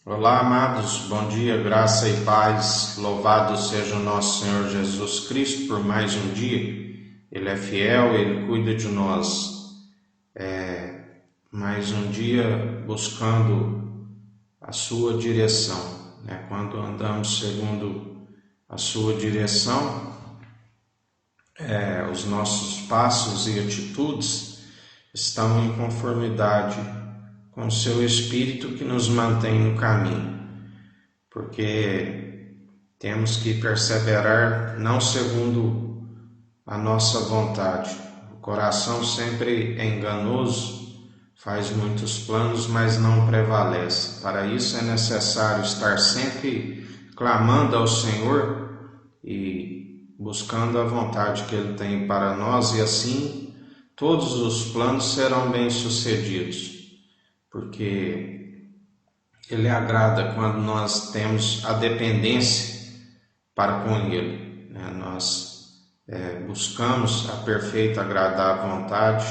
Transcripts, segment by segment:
Olá, amados, bom dia, graça e paz, louvado seja o nosso Senhor Jesus Cristo por mais um dia. Ele é fiel, Ele cuida de nós. Mais um dia buscando a sua direção, Quando andamos segundo a sua direção, os nossos passos e atitudes estão em conformidade com o seu Espírito que nos mantém no caminho, porque temos que perseverar não segundo a nossa vontade. O coração sempre é enganoso, faz muitos planos, mas não prevalece. Para isso é necessário estar sempre clamando ao Senhor e buscando a vontade que Ele tem para nós, e assim todos os planos serão bem-sucedidos, porque Ele agrada quando nós temos a dependência para com Ele. Nós buscamos a perfeita, agradável vontade,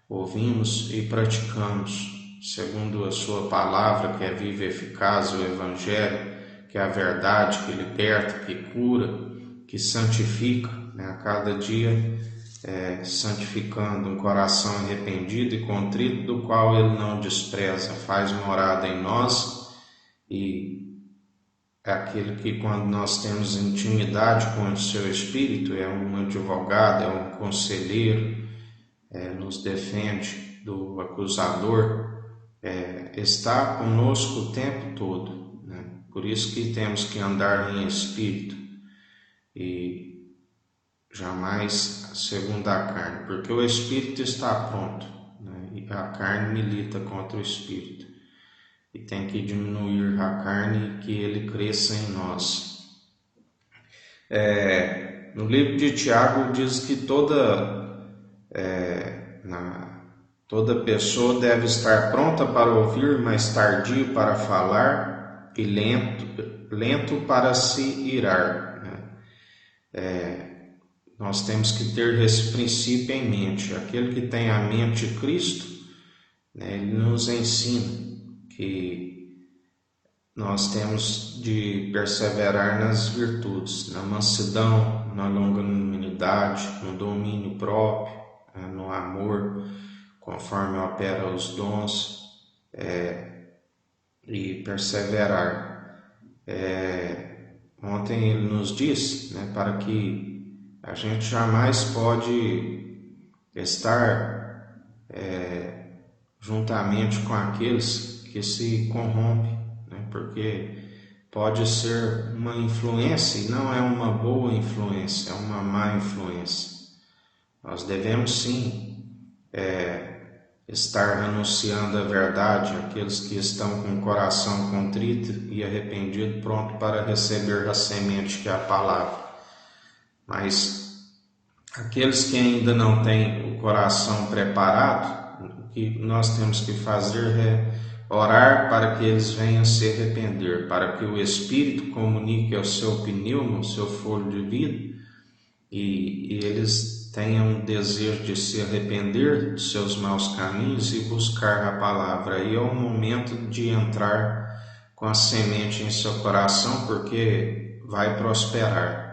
ouvimos e praticamos segundo a sua palavra, que é viva e eficaz, o Evangelho, que é a verdade, que liberta, que cura, que santifica, a cada dia santificando um coração arrependido e contrito, do qual Ele não despreza, faz morada em nós, e é aquele que, quando nós temos intimidade com o seu Espírito, é um advogado, é um conselheiro, nos defende do acusador, está conosco o tempo todo, Por isso que temos que andar em Espírito e jamais segundo a carne, porque o Espírito está pronto, e a carne milita contra o Espírito. E tem que diminuir a carne e que ele cresça em nós. No livro de Tiago diz que toda pessoa deve estar pronta para ouvir, mas tardio para falar e lento para se irar. Nós temos que ter esse princípio em mente. Aquele que tem a mente de Cristo, ele nos ensina que nós temos de perseverar nas virtudes, na mansidão, na longanimidade, no domínio próprio, no amor, conforme opera os dons, e perseverar. Ontem ele nos disse, para que a gente jamais pode estar juntamente com aqueles que se corrompem, porque pode ser uma influência e não é uma boa influência, é uma má influência. Nós devemos sim estar anunciando a verdade àqueles que estão com o coração contrito e arrependido, pronto para receber a semente que é a palavra. Mas aqueles que ainda não têm o coração preparado, o que nós temos que fazer é orar para que eles venham se arrepender, para que o Espírito comunique ao seu pneuma, ao seu fôlego de vida, e eles tenham o desejo de se arrepender dos seus maus caminhos e buscar a palavra. Aí é o momento de entrar com a semente em seu coração, porque vai prosperar.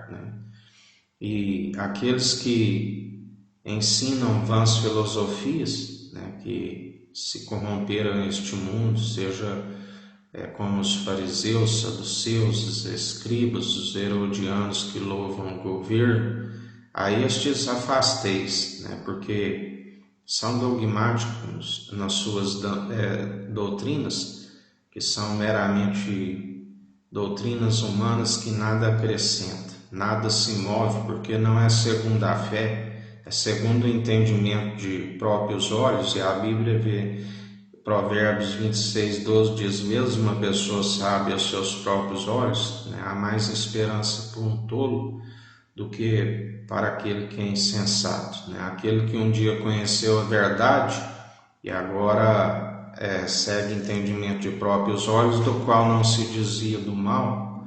E aqueles que ensinam vãs filosofias, que se corromperam neste mundo, seja como os fariseus, saduceus, os escribas, os herodianos que louvam o governo, a estes afasteis, porque são dogmáticos nas suas doutrinas, que são meramente doutrinas humanas que nada acrescentam, nada se move, porque não é segundo a fé, é segundo o entendimento de próprios olhos. E a Bíblia vê, Provérbios 26:12 diz: mesmo uma pessoa sabe aos seus próprios olhos, há mais esperança para um tolo do que para aquele que é insensato, aquele que um dia conheceu a verdade e agora segue entendimento de próprios olhos, do qual não se dizia do mal,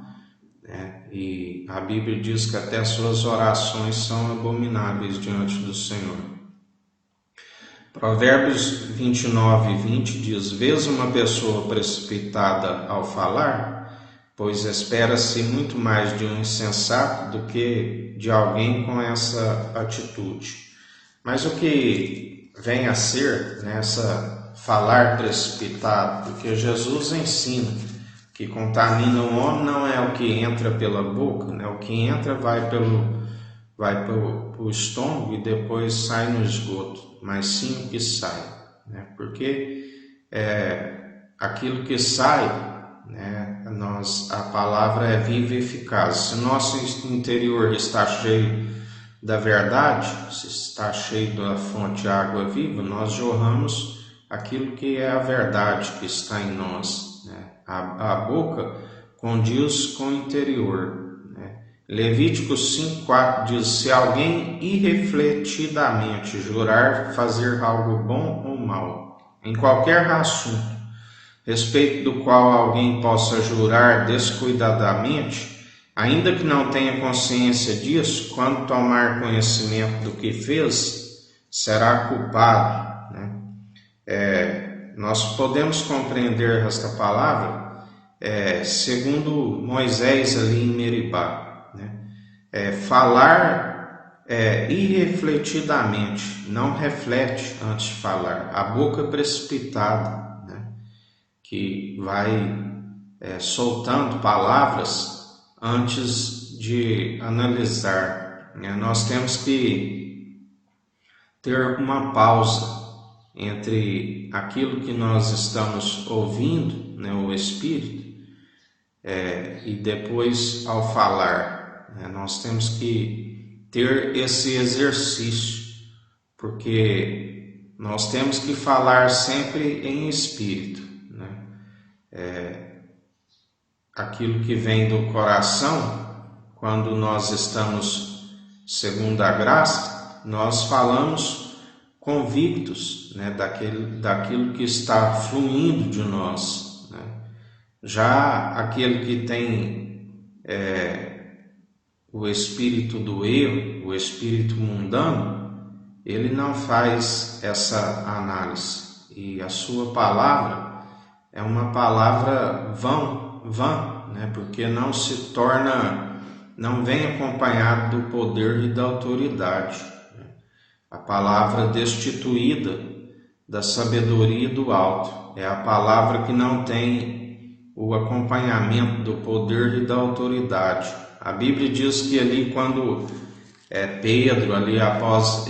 e a Bíblia diz que até suas orações são abomináveis diante do Senhor. Provérbios 29:20 diz: vês uma pessoa precipitada ao falar, pois espera-se muito mais de um insensato do que de alguém com essa atitude. Mas o que vem a ser nessa falar precipitado? Porque Jesus ensina que contamina o homem não é o que entra pela boca, né? O que entra vai pelo estômago e depois sai no esgoto, mas sim o que sai, né? Porque aquilo que sai, né? A palavra é viva e eficaz. Se o nosso interior está cheio da verdade, se está cheio da fonte de água viva, nós jorramos aquilo que é a verdade que está em nós, né? A boca condiz com o interior, né? Levíticos 5:4 diz: se alguém irrefletidamente jurar fazer algo bom ou mal, em qualquer assunto, respeito do qual alguém possa jurar descuidadamente, ainda que não tenha consciência disso, quando tomar conhecimento do que fez, será culpado, né? Nós podemos compreender esta palavra segundo Moisés ali em Meribá, né? Falar irrefletidamente, não reflete antes de falar, a boca precipitada, né? Que vai soltando palavras antes de analisar, né? Nós temos que ter uma pausa entre aquilo que nós estamos ouvindo, né, o Espírito, e depois ao falar, né? Nós temos que ter esse exercício, porque nós temos que falar sempre em Espírito, né? Aquilo que vem do coração, quando nós estamos segundo a graça, nós falamos convictos, né, daquilo que está fluindo de nós, né? Já aquele que tem o espírito do erro, o espírito mundano, ele não faz essa análise, e a sua palavra é uma palavra vã, né? Porque não vem acompanhado do poder e da autoridade. A palavra destituída da sabedoria do alto é a palavra que não tem o acompanhamento do poder e da autoridade. A Bíblia diz que ali quando Pedro, ali após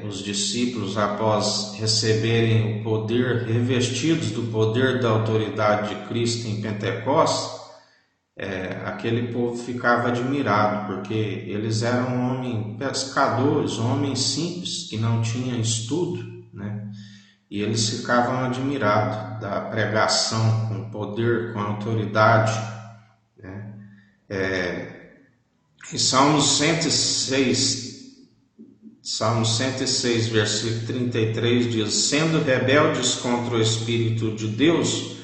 os discípulos, após receberem o poder, revestidos do poder da autoridade de Cristo em Pentecostes, aquele povo ficava admirado, porque eles eram homens pescadores, homens simples, que não tinham estudo, né? E eles ficavam admirados da pregação com poder, com autoridade, né? Em Salmos 106, versículo 33 diz: sendo rebeldes contra o Espírito de Deus,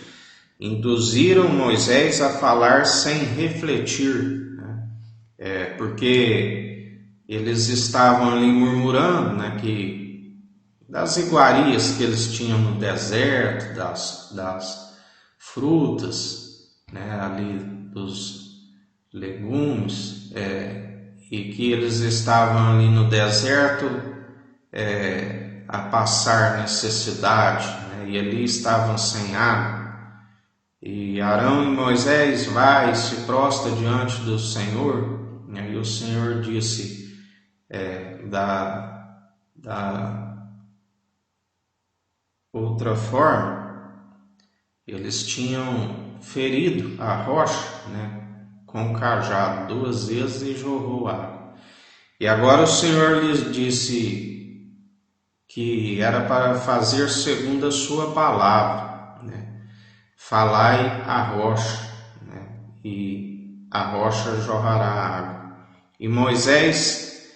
induziram Moisés a falar sem refletir, né? Porque eles estavam ali murmurando, né, das iguarias que eles tinham no deserto, das frutas, né, ali dos legumes, e que eles estavam ali no deserto a passar necessidade, né, e ali estavam sem água. E Arão e Moisés vai e se prostra diante do Senhor, e o Senhor disse da outra forma, eles tinham ferido a rocha, né, com o cajado 2 vezes e jorrou água. E agora o Senhor lhes disse que era para fazer segundo a sua palavra, né? Falai a rocha, né? E a rocha jorrará água. E Moisés,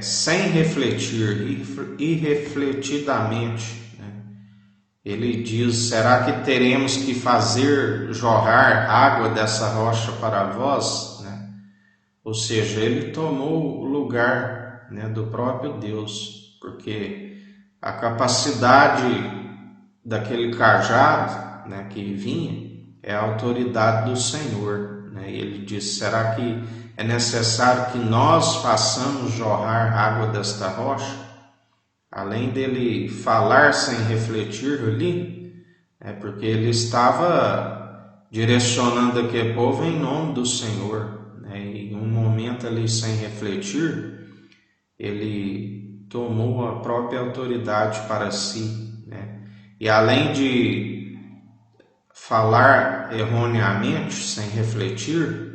sem refletir, irrefletidamente, né? Ele diz: será que teremos que fazer jorrar água dessa rocha para vós? Né? Ou seja, ele tomou o lugar, né, do próprio Deus. porque a capacidade daquele cajado, né, que vinha é a autoridade do Senhor, né? E ele disse: será que é necessário que nós façamos jorrar água desta rocha? Além dele falar sem refletir ali, porque ele estava direcionando aquele povo em nome do Senhor, né? E em um momento ali sem refletir, ele tomou a própria autoridade para si, né? E além de falar erroneamente, sem refletir,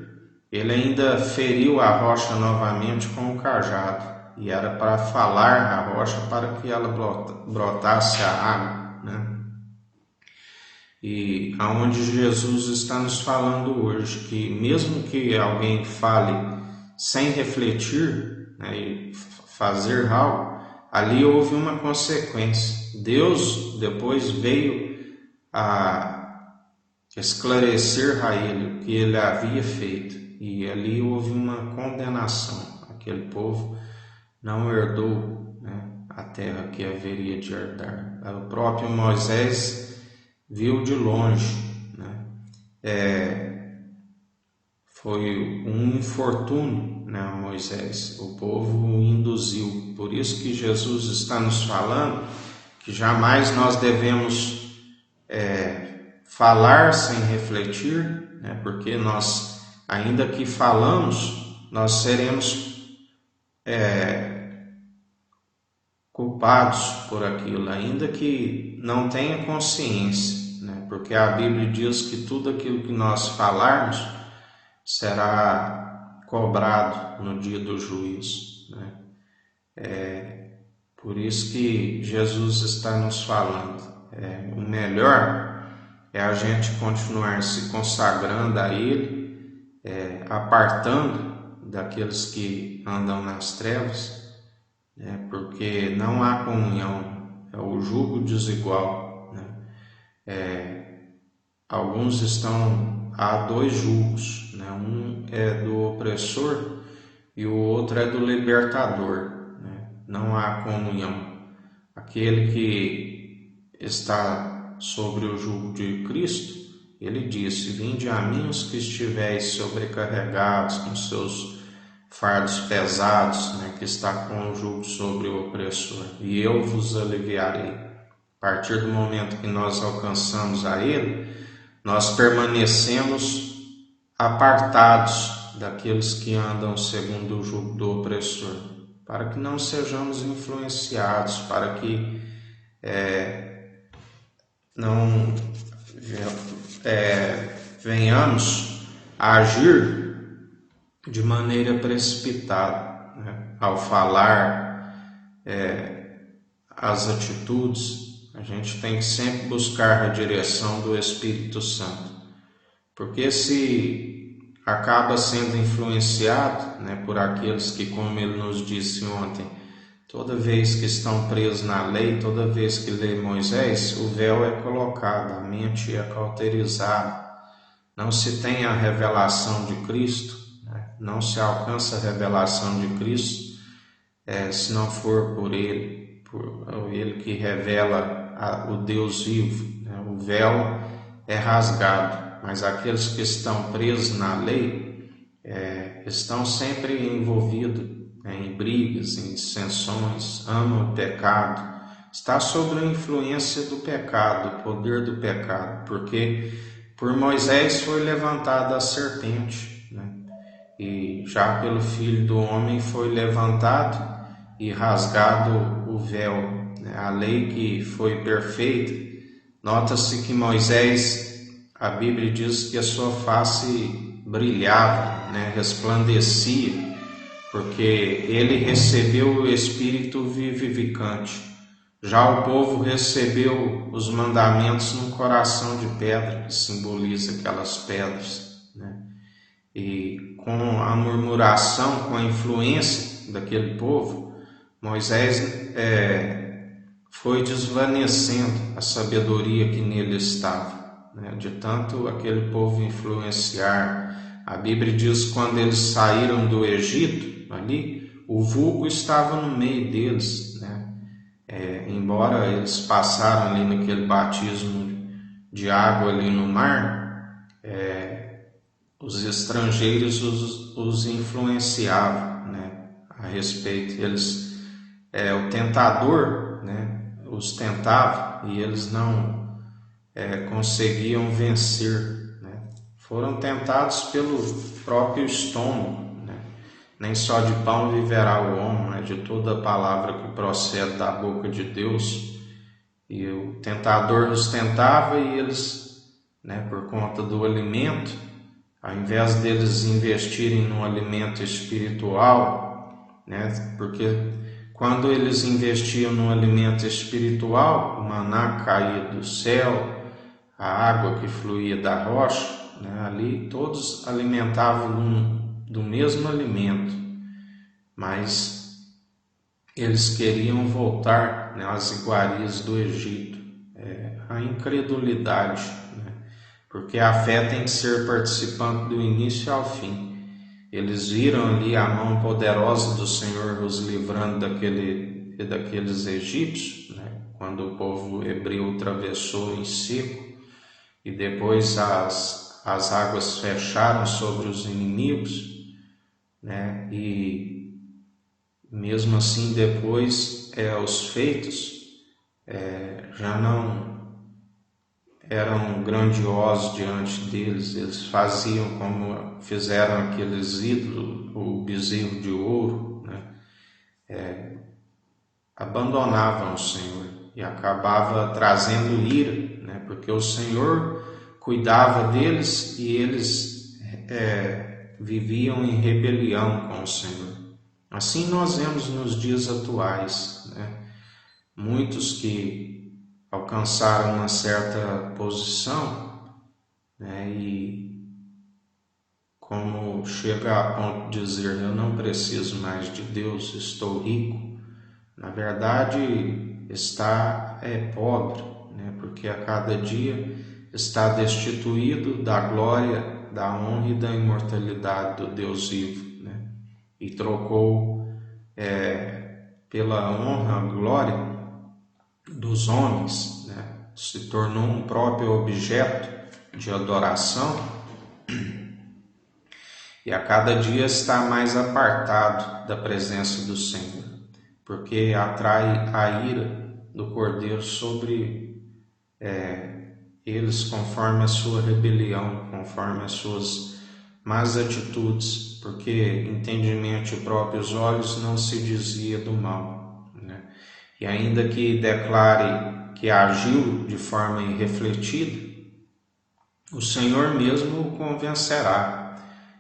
ele ainda feriu a rocha novamente com o cajado, e era para falar a rocha para que ela brotasse a água, né? E aonde Jesus está nos falando hoje, que mesmo que alguém fale sem refletir, né, e fazer algo, ali houve uma consequência. Deus depois veio a esclarecer a ele o que ele havia feito, e ali houve uma condenação. Aquele povo não herdou, né, a terra que haveria de herdar. O próprio Moisés viu de longe, né? Foi um infortúnio, né, Moisés. O povo o induziu. Por isso que Jesus está nos falando que jamais nós devemos falar sem refletir, né? Porque nós, ainda que falamos, nós seremos culpados por aquilo, ainda que não tenha consciência, né? Porque a Bíblia diz que tudo aquilo que nós falarmos será cobrado no dia do juízo, né? Por isso que Jesus está nos falando, o melhor é a gente continuar se consagrando a Ele, apartando daqueles que andam nas trevas, porque não há comunhão, é o jugo desigual, né? Alguns há dois jugos, né? Um é do opressor e o outro é do libertador, né? Não há comunhão. Aquele que está sobre o jugo de Cristo, ele disse: vinde a mim os que estiveis sobrecarregados com seus fardos pesados, né, que está com o jugo sobre o opressor, e eu vos aliviarei. A partir do momento que nós alcançamos a Ele, nós permanecemos apartados daqueles que andam segundo o jugo do opressor, para que não sejamos influenciados, para que não venhamos a agir de maneira precipitada, né? Ao falar, as atitudes, a gente tem que sempre buscar a direção do Espírito Santo, porque se acaba sendo influenciado, né, por aqueles que, como ele nos disse ontem, toda vez que estão presos na lei, toda vez que lê Moisés, o véu é colocado, a mente é cauterizada, não se tem a revelação de Cristo, né? Não se alcança a revelação de Cristo se não for por Ele que revela o Deus vivo, né? O véu é rasgado, mas aqueles que estão presos na lei estão sempre envolvidos em brigas, em dissensões, amam o pecado, está sob a influência do pecado, o poder do pecado, porque por Moisés foi levantada a serpente, né? E já pelo Filho do Homem foi levantado e rasgado o véu, né? A lei que foi perfeita, nota-se que Moisés, a Bíblia diz que a sua face brilhava, né? Resplandecia, porque ele recebeu o Espírito vivificante. Já o povo recebeu os mandamentos num coração de pedra, que simboliza aquelas pedras, né? E com a murmuração, com a influência daquele povo, Moisés foi desvanecendo a sabedoria que nele estava, né? De tanto aquele povo influenciar. A Bíblia diz que quando eles saíram do Egito, ali, o vulgo estava no meio deles, né? Embora eles passaram ali naquele batismo de água ali no mar, os estrangeiros os influenciavam, né, a respeito. O tentador, né, os tentava e eles não conseguiam vencer, né? Foram tentados pelo próprio estômago, né? Nem só de pão viverá o homem, mas de toda palavra que procede da boca de Deus. E o tentador os tentava e eles, né, por conta do alimento, ao invés deles investirem no alimento espiritual, né, porque quando eles investiam no alimento espiritual, o maná caía do céu, a água que fluía da rocha, né, ali todos alimentavam do mesmo alimento, mas eles queriam voltar, né, às iguarias do Egito, a incredulidade, né, porque a fé tem que ser participante do início ao fim. Eles viram ali a mão poderosa do Senhor os livrando daqueles egípcios, né, quando o povo hebreu atravessou em seco e depois as águas fecharam sobre os inimigos, né, e mesmo assim depois os feitos já não eram grandiosos diante deles. Eles faziam como fizeram aqueles ídolos, o bezerro de ouro, né? Abandonavam o Senhor e acabava trazendo ira, né? Porque o Senhor cuidava deles e eles viviam em rebelião com o Senhor. Assim nós vemos nos dias atuais, né? Muitos que alcançaram uma certa posição, né, e como chega a ponto de dizer, eu não preciso mais de Deus, estou rico, na verdade está pobre, né, porque a cada dia está destituído da glória, da honra e da imortalidade do Deus vivo, né, e trocou pela honra, a glória dos homens, né? Se tornou um próprio objeto de adoração e a cada dia está mais apartado da presença do Senhor, porque atrai a ira do Cordeiro sobre eles conforme a sua rebelião, conforme as suas más atitudes, porque entendimente os próprios olhos não se desvia do mal, né? E ainda que declare que agiu de forma irrefletida, o Senhor mesmo o convencerá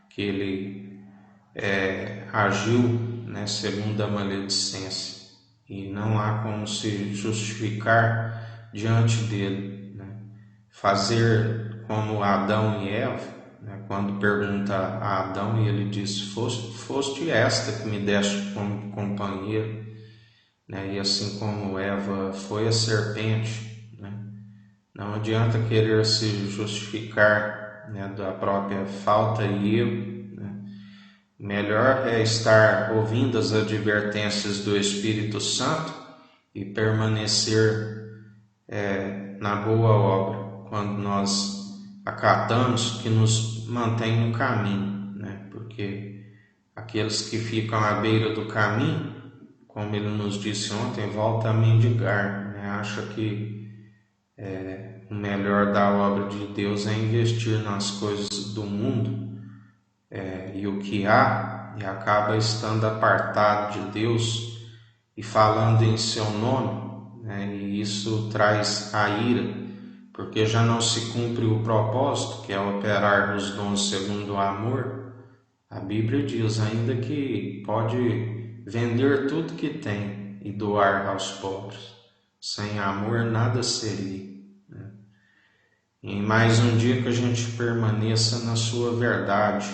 que ele agiu, né, segundo a maledicência, e não há como se justificar diante dele, né? Fazer como Adão e Eva, né, quando pergunta a Adão e ele diz, foste esta que me deste como companheiro, né? E assim como Eva foi a serpente, né? Não adianta querer se justificar, né, da própria falta e erro, né? Melhor é estar ouvindo as advertências do Espírito Santo e permanecer na boa obra, quando nós acatamos, que nos mantém no caminho, né? Porque aqueles que ficam à beira do caminho, como ele nos disse ontem, volta a mendigar, né? Acha que o melhor da obra de Deus é investir nas coisas do mundo e o que há, e acaba estando apartado de Deus e falando em seu nome, né? E isso traz a ira, porque já não se cumpre o propósito, que é operar os dons segundo o amor. A Bíblia diz ainda que pode vender tudo que tem e doar aos pobres. Sem amor nada seria, né? E em mais um dia que a gente permaneça na sua verdade,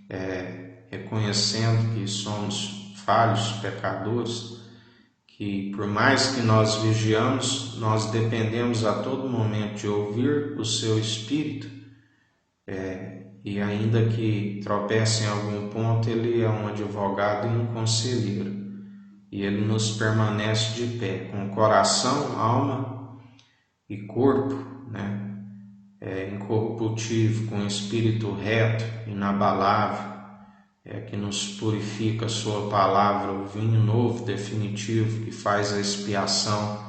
né? Reconhecendo que somos falhos, pecadores, que por mais que nós vigiamos, nós dependemos a todo momento de ouvir o seu Espírito, e ainda que tropece em algum ponto, ele é um advogado e um conselheiro, e ele nos permanece de pé, com coração, alma e corpo, né? Incorruptível, com espírito reto, inabalável, que nos purifica a sua palavra, o vinho novo, definitivo, que faz a expiação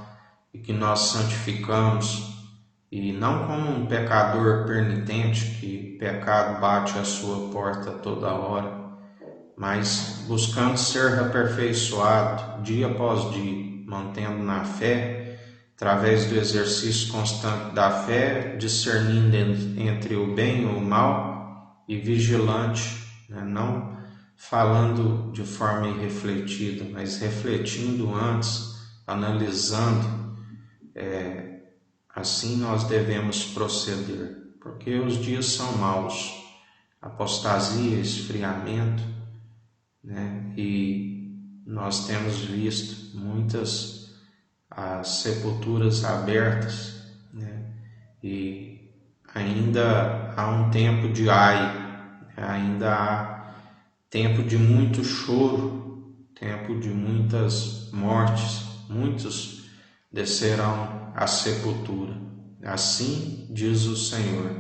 e que nós santificamos, e não como um pecador penitente, que pecado bate à sua porta toda hora, mas buscando ser aperfeiçoado dia após dia, mantendo na fé, através do exercício constante da fé, discernindo entre o bem e o mal, e vigilante, né? Não falando de forma irrefletida, mas refletindo antes, analisando. Assim nós devemos proceder, porque os dias são maus, apostasia, esfriamento, né? E nós temos visto muitas sepulturas abertas, né? E ainda há um tempo de ainda há tempo de muito choro, tempo de muitas mortes, muitos descerão à sepultura. Assim diz o Senhor,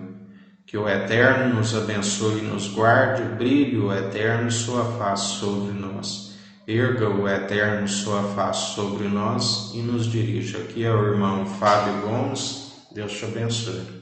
que o Eterno nos abençoe e nos guarde, brilhe o Eterno sua face sobre nós, erga o Eterno sua face sobre nós e nos dirija. Aqui é o irmão Fábio Gomes, Deus te abençoe.